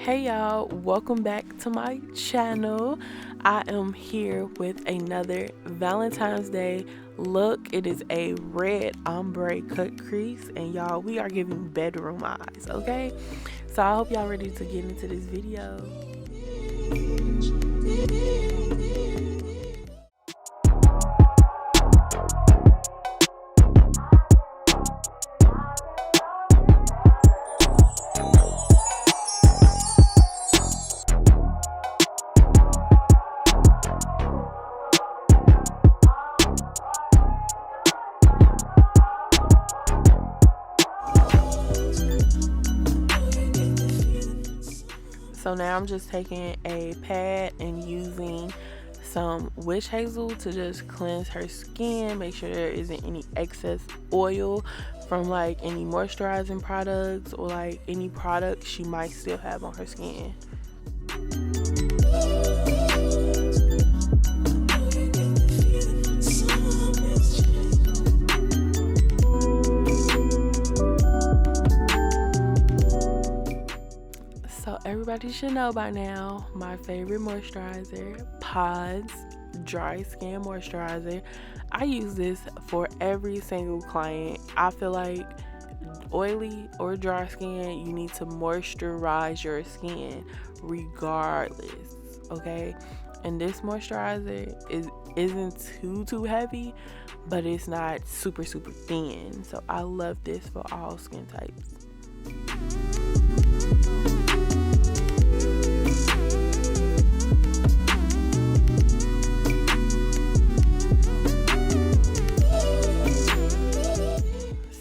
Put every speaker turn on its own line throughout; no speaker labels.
Hey y'all, welcome back to my channel. I am here with another Valentine's Day look. It is a red ombre cut crease, and y'all, we are giving bedroom eyes, okay? So I hope y'all ready to get into this video. So now I'm just taking a pad and using some witch hazel to just cleanse her skin, make sure there isn't any excess oil from like any moisturizing products or like any products she might still have on her skin. So everybody should know by now, my favorite moisturizer, Pod's Dry Skin Moisturizer. I use this for every single client. I feel like oily or dry skin, you need to moisturize your skin regardless, okay? And this moisturizer isn't too heavy, but it's not super thin. So I love this for all skin types.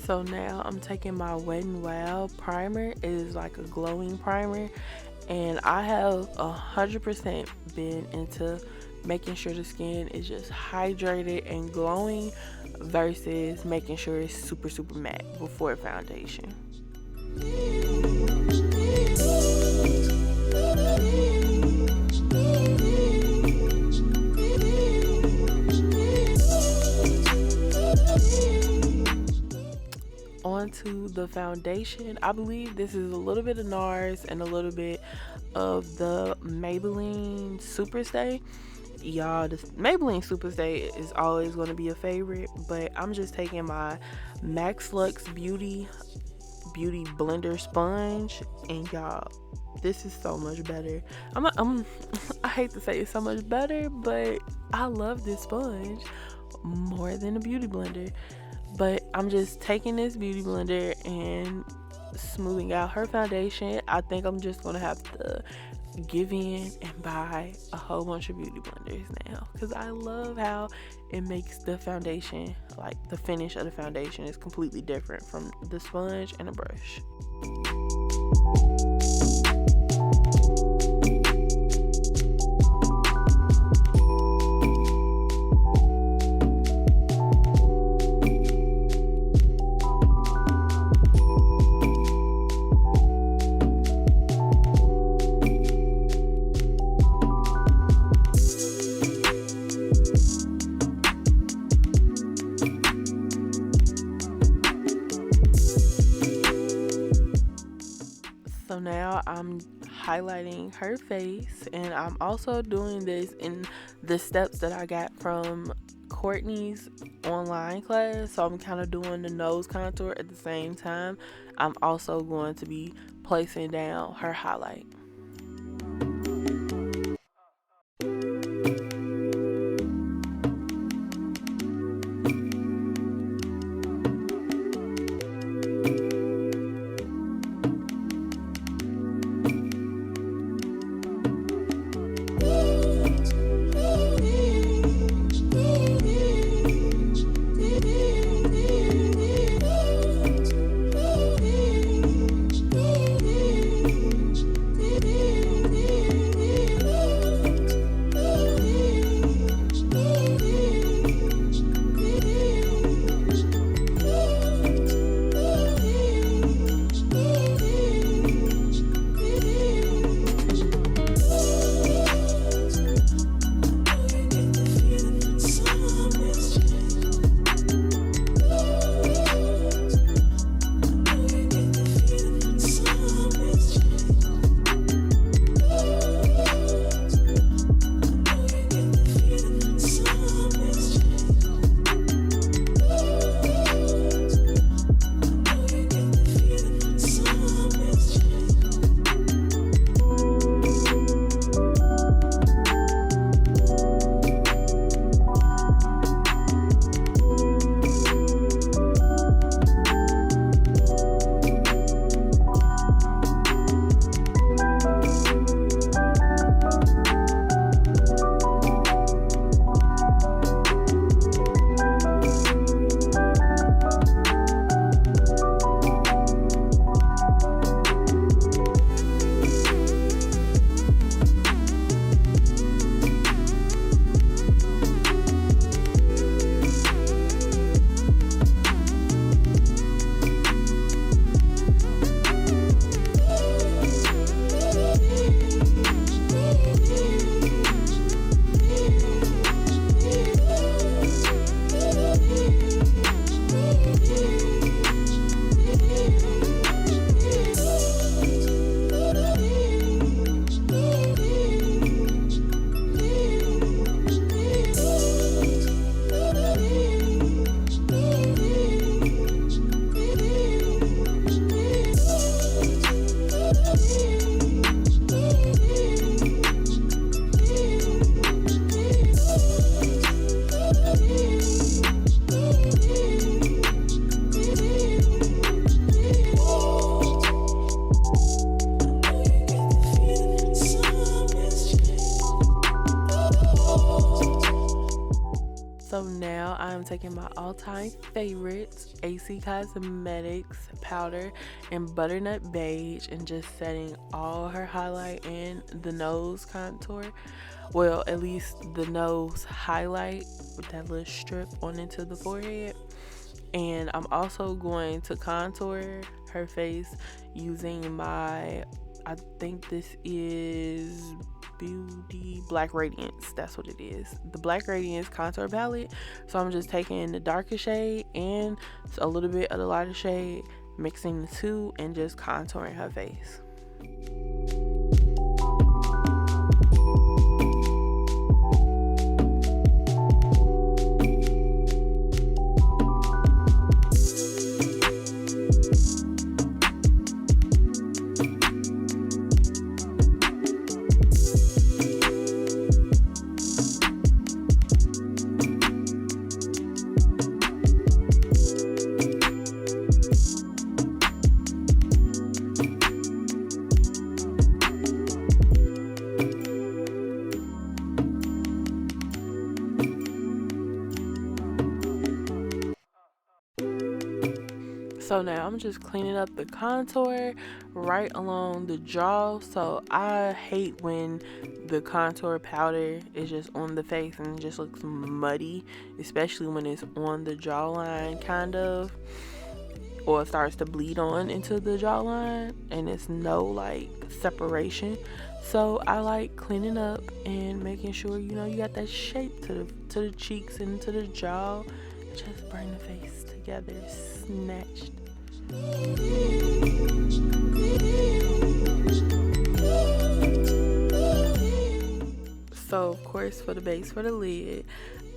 So now I'm taking my Wet n Wild primer. It is like a glowing primer, and I have 100% been into making sure the skin is just hydrated and glowing versus making sure it's super matte before foundation. Onto the foundation. I believe this is a little bit of NARS and a little bit of the Maybelline Superstay. Y'all, this Maybelline Superstay is always going to be a favorite, but I'm just taking my Max Lux Beauty blender sponge, and y'all, this is so much better. I hate to say it's so much better, but I love this sponge more than a beauty blender. But I'm just taking this beauty blender and smoothing out her foundation. I think I'm just gonna have to give in and buy a whole bunch of beauty blenders now, because I love how it makes the foundation, like the finish of the foundation is completely different from the sponge and a brush. So now I'm highlighting her face, and I'm also doing this in the steps that I got from Courtney's online class. So I'm kind of doing the nose contour at the same time. I'm also going to be placing down her highlight. taking my all-time favorites, AC Cosmetics powder and butternut beige, and just setting all her highlight and the nose contour. Well, at least the nose highlight with that little strip on into the forehead. And I'm also going to contour her face using my, I think this is Beauty Black Radiance. That's what it is, the Black Radiance contour palette. So I'm just taking the darker shade and a little bit of the lighter shade, mixing the two, and just contouring her face. So now I'm just cleaning up the contour right along the jaw. So I hate when the contour powder is just on the face and it just looks muddy, especially when it's on the jawline kind of, or it starts to bleed on into the jawline and it's no like separation. So I like cleaning up and making sure you got that shape to the cheeks and to the jaw. Just bring the face together, snatched. So of course, for the base for the lid,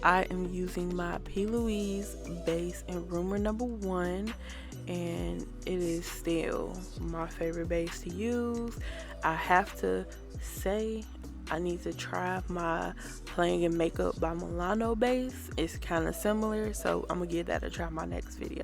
I am using my P. Louise base in Rumor Number 1, and it is still my favorite base to use. I have to say, I need to try my Playing in Makeup by Milano base. It's kind of similar, so I'm gonna give that a try in my next video.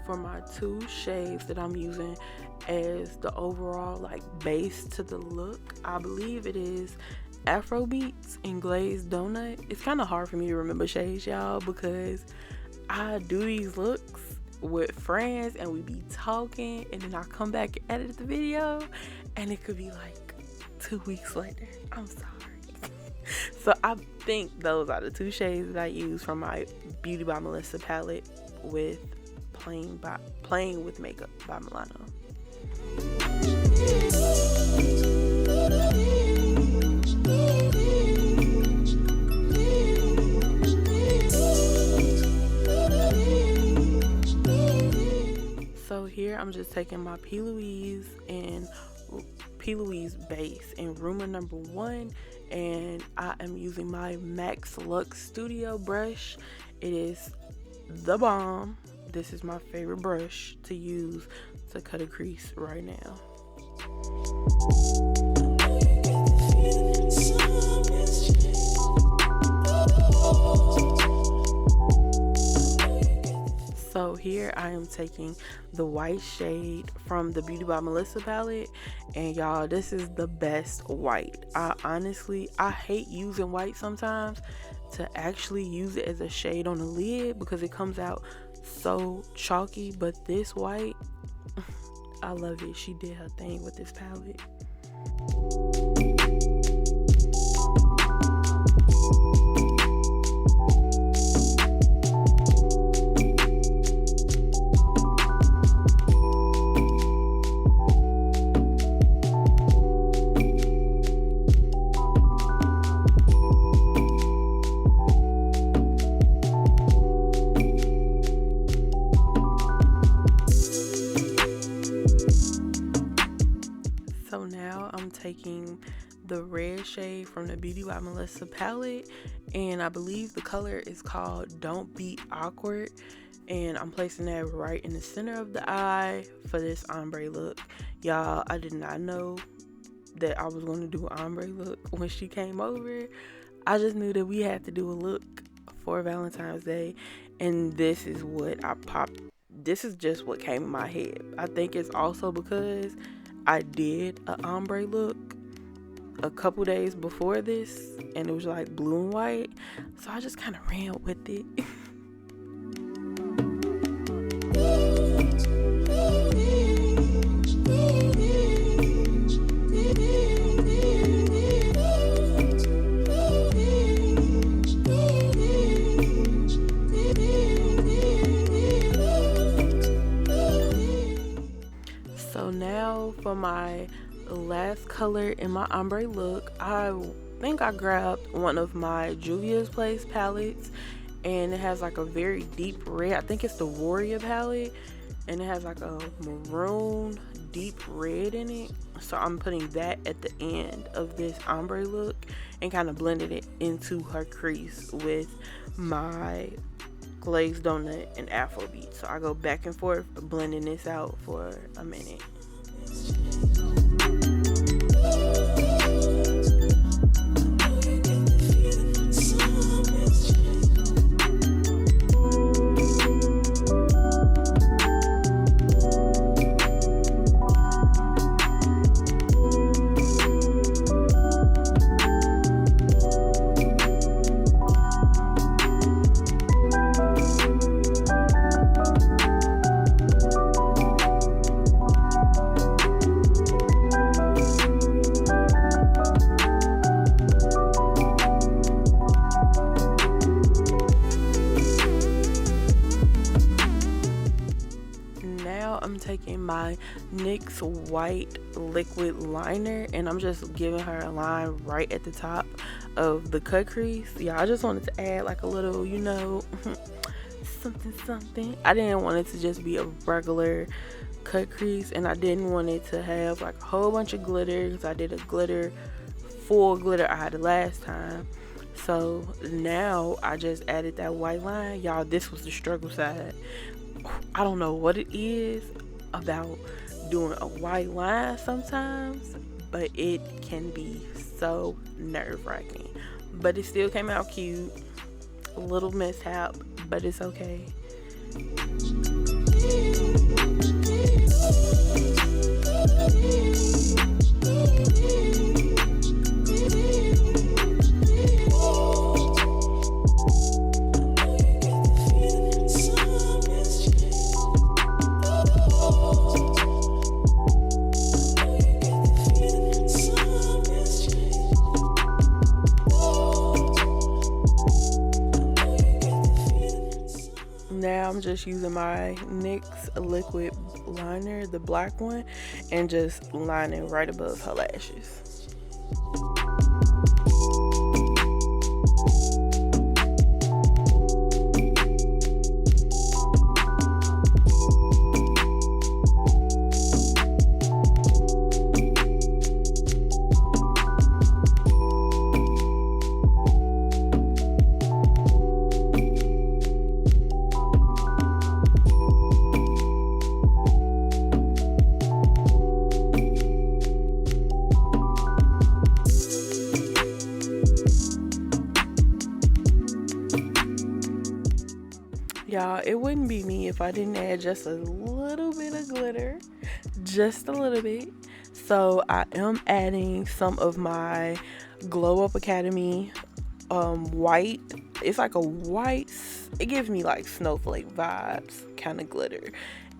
For my two shades that I'm using as the overall like base to the look, I believe it is Afrobeats and Glazed Donut. It's kind of hard for me to remember shades, y'all, because I do these looks with friends and we be talking, and then I come back and edit the video and it could be like 2 weeks later. I'm sorry. So I think those are the two shades that I use from my Beauty by Melissa palette with Playing with Makeup by Milano. So here I'm just taking my P. Louise base in Rumor Number 1, and I am using my Max Lux Studio brush. It is the bomb. This is my favorite brush to use to cut a crease right now. So here I am taking the white shade from the Beauty by Melissa palette, and y'all, this is the best white. I hate using white sometimes to actually use it as a shade on the lid because it comes out so chalky, but this white, I love it. She did her thing with this palette. So now I'm taking the red shade from the Beauty by Melissa palette, and I believe the color is called Don't Be Awkward, and I'm placing that right in the center of the eye for this ombre look. Y'all, I did not know that I was going to do an ombre look when she came over. I just knew that we had to do a look for Valentine's Day, and this is what I popped. This is just what came in my head. I think it's also because I did an ombre look a couple days before this, and it was like blue and white, so I just kind of ran with it. So now for my last color in my ombre look, I think I grabbed one of my Juvia's Place palettes, and it has like a very deep red. I think it's the Warrior palette, and it has like a maroon deep red in it. So I'm putting that at the end of this ombre look and kind of blending it into her crease with my glazed donut and Afrobeat. So I go back and forth blending this out for a minute. I'm taking my NYX white liquid liner, and I'm just giving her a line right at the top of the cut crease. Yeah, I just wanted to add like a little, you know, something. I didn't want it to just be a regular cut crease, and I didn't want it to have like a whole bunch of glitter, because I did a full glitter eye the last time. So now I just added that white line. Y'all, this was the struggle side. I don't know what it is about doing a white line sometimes, but it can be so nerve-wracking. But it still came out cute. A little mishap, but it's okay. Now I'm just using my NYX liquid liner, the black one, and just lining right above her lashes. Y'all, it wouldn't be me if I didn't add just a little bit of glitter, just a little bit. So I am adding some of my Glow Up Academy white. It's like a white, it gives me like snowflake vibes kind of glitter.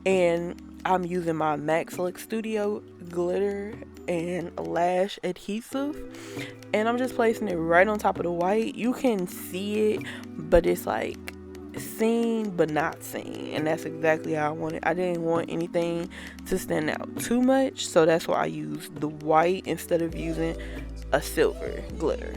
And I'm using my Max Look Studio glitter and lash adhesive, and I'm just placing it right on top of the white. You can see it, but it's like seen but not seen, and that's exactly how I want it. I didn't want anything to stand out too much, so that's why I used the white instead of using a silver glitter.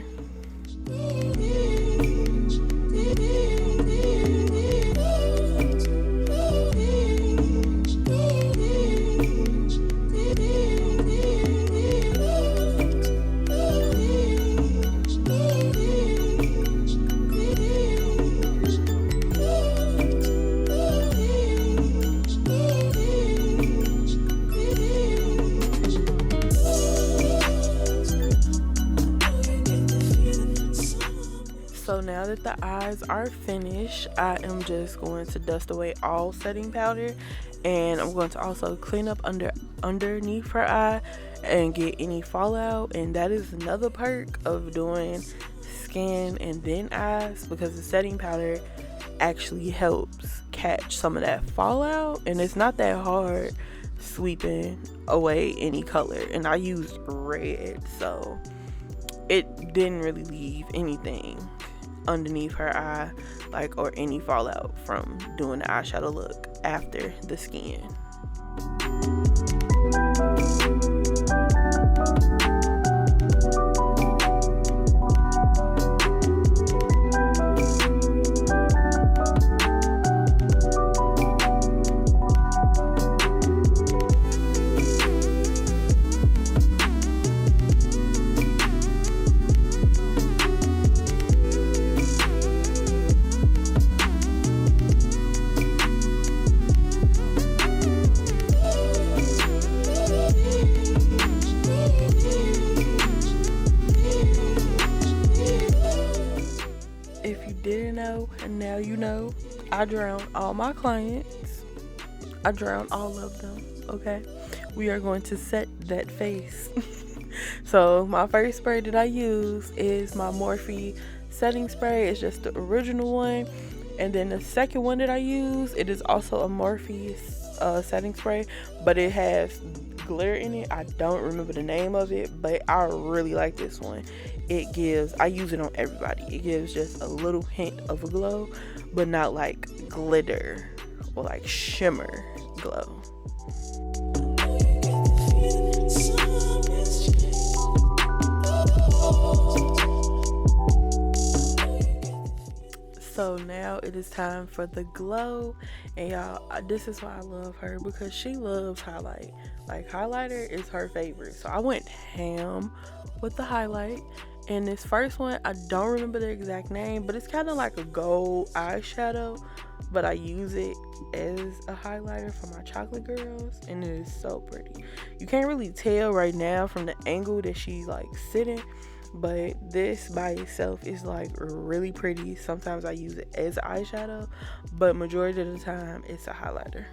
that the eyes are finished, I am just going to dust away all setting powder, and I'm going to also clean up underneath her eye and get any fallout. And that is another perk of doing skin and then eyes, because the setting powder actually helps catch some of that fallout, and it's not that hard sweeping away any color. And I used red, so it didn't really leave anything underneath her eye, like, or any fallout from doing the eyeshadow look after the skin. If you didn't know, and now you know, I drowned all my clients. I drowned all of them, okay? We are going to set that face. So my first spray that I use is my Morphe setting spray. It's just the original one. And then the second one that I use, it is also a Morphe setting spray, but it has glitter in it. I don't remember the name of it, but I really like this one. I use it on everybody. It gives just a little hint of a glow, but not like glitter or like shimmer glow. So now it is time for the glow, and y'all, this is why I love her, because she loves highlight. Like, highlighter is her favorite. So I went ham with the highlight. And this first one, I don't remember the exact name, but it's kind of like a gold eyeshadow, but I use it as a highlighter for my chocolate girls, and it is so pretty. You can't really tell right now from the angle that she's like sitting, but this by itself is like really pretty. Sometimes I use it as an eyeshadow, but majority of the time it's a highlighter.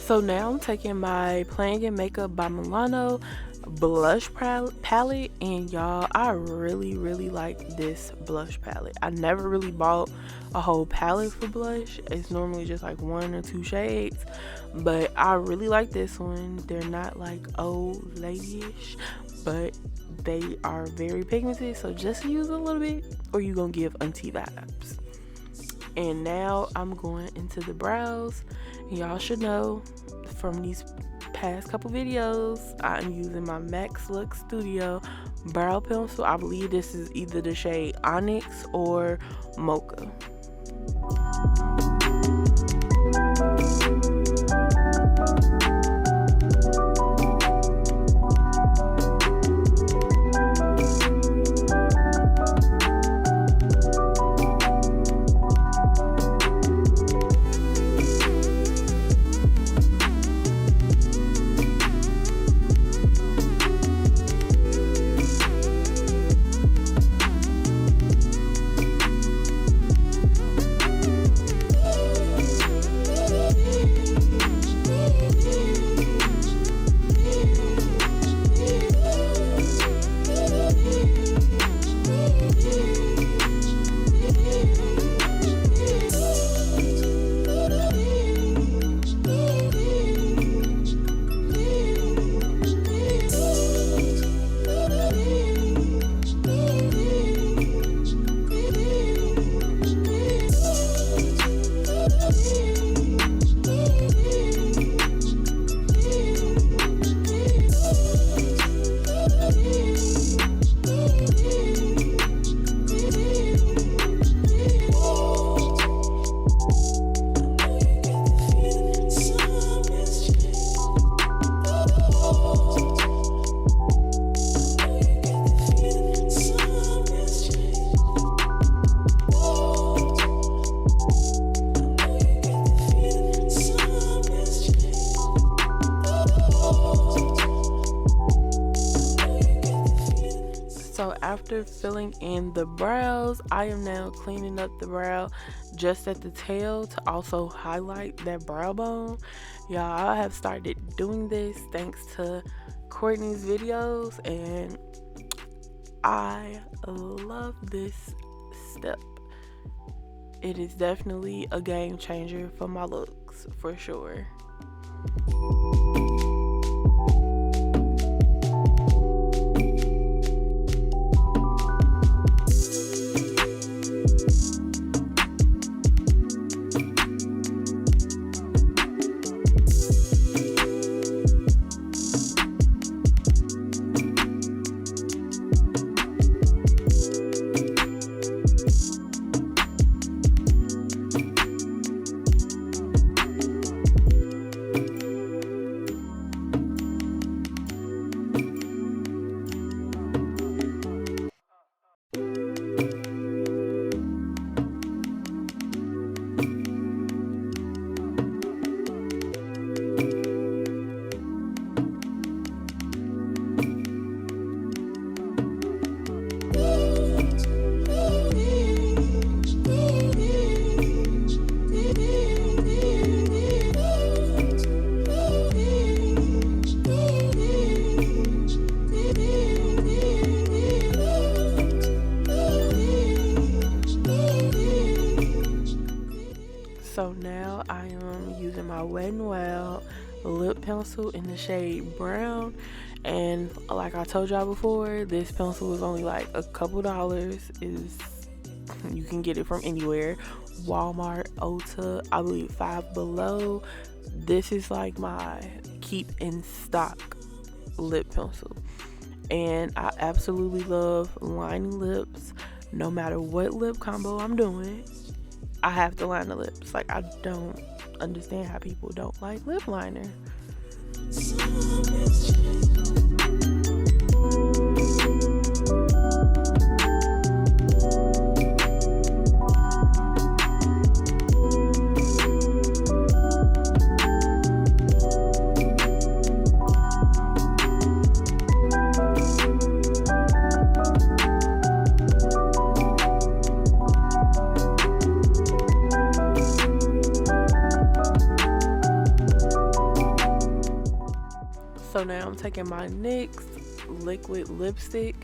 So now I'm taking my Playing in Makeup by Milano blush palette, and y'all, I really like this blush palette. I never really bought a whole palette for blush. It's normally just like 1 or 2 shades, but I really like this one. They're not like old ladyish, but they are very pigmented, so just use a little bit or you're gonna give auntie vibes. And now I'm going into the brows. Y'all should know from these past couple videos, I'm using my Max Look Studio brow pencil. I believe this is either the shade Onyx or Mocha. So after filling in the brows, I am now cleaning up the brow just at the tail to also highlight that brow bone. Y'all, I have started doing this thanks to Courtney's videos, and I love this step. It is definitely a game changer for my looks, for sure. So now I am using my Wet n Wild lip pencil in the shade brown, and like I told y'all before, this pencil is only like a couple dollars. You can get it from anywhere, Walmart, Ulta, I believe Five Below. This is like my keep in stock lip pencil, and I absolutely love lining lips. No matter what lip combo I'm doing, I have to line the lips. Like, I don't understand how people don't like lip liner. So now I'm taking my NYX liquid lipstick,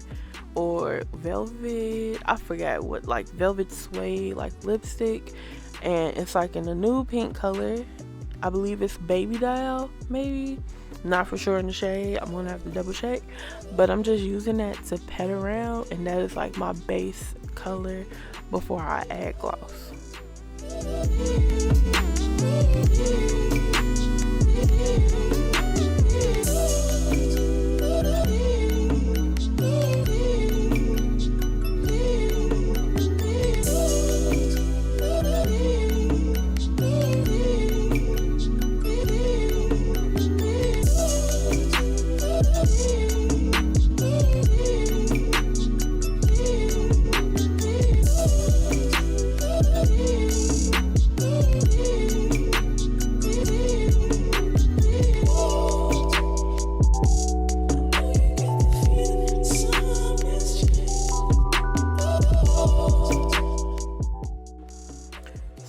or velvet, I forgot what, like velvet suede like lipstick, and it's like in a nude pink color. I believe it's Baby Doll, maybe, not for sure in the shade. I'm gonna have to double check, but I'm just using that to pat around, and that is like my base color before I add gloss.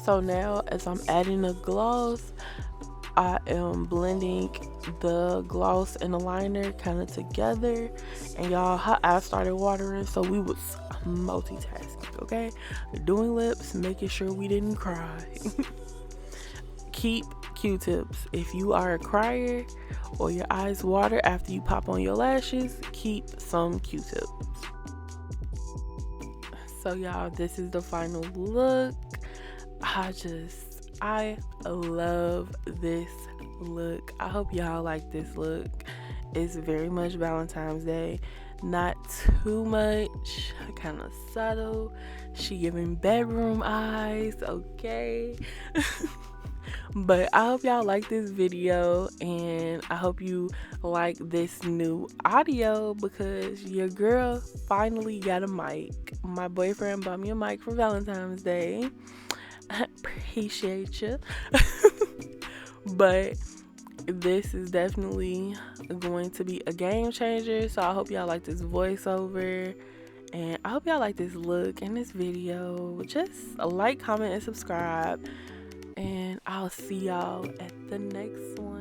So now as I'm adding the gloss, I am blending the gloss and the liner kind of together. And y'all, her eyes started watering, so we was multitasking, okay? Doing lips, making sure we didn't cry. Keep Q-tips. If you are a crier or your eyes water after you pop on your lashes, keep some Q-tips. So y'all, this is the final look. I love this look. I hope y'all like this look. It's very much Valentine's Day, not too much, kind of subtle. She giving bedroom eyes, okay? But I hope y'all like this video, and I hope you like this new audio, because your girl finally got a mic. My boyfriend bought me a mic for Valentine's Day. Appreciate you. But this is definitely going to be a game changer, so I hope y'all like this voiceover. And I hope y'all like this look and this video. Just a like, comment, and subscribe. And I'll see y'all at the next one.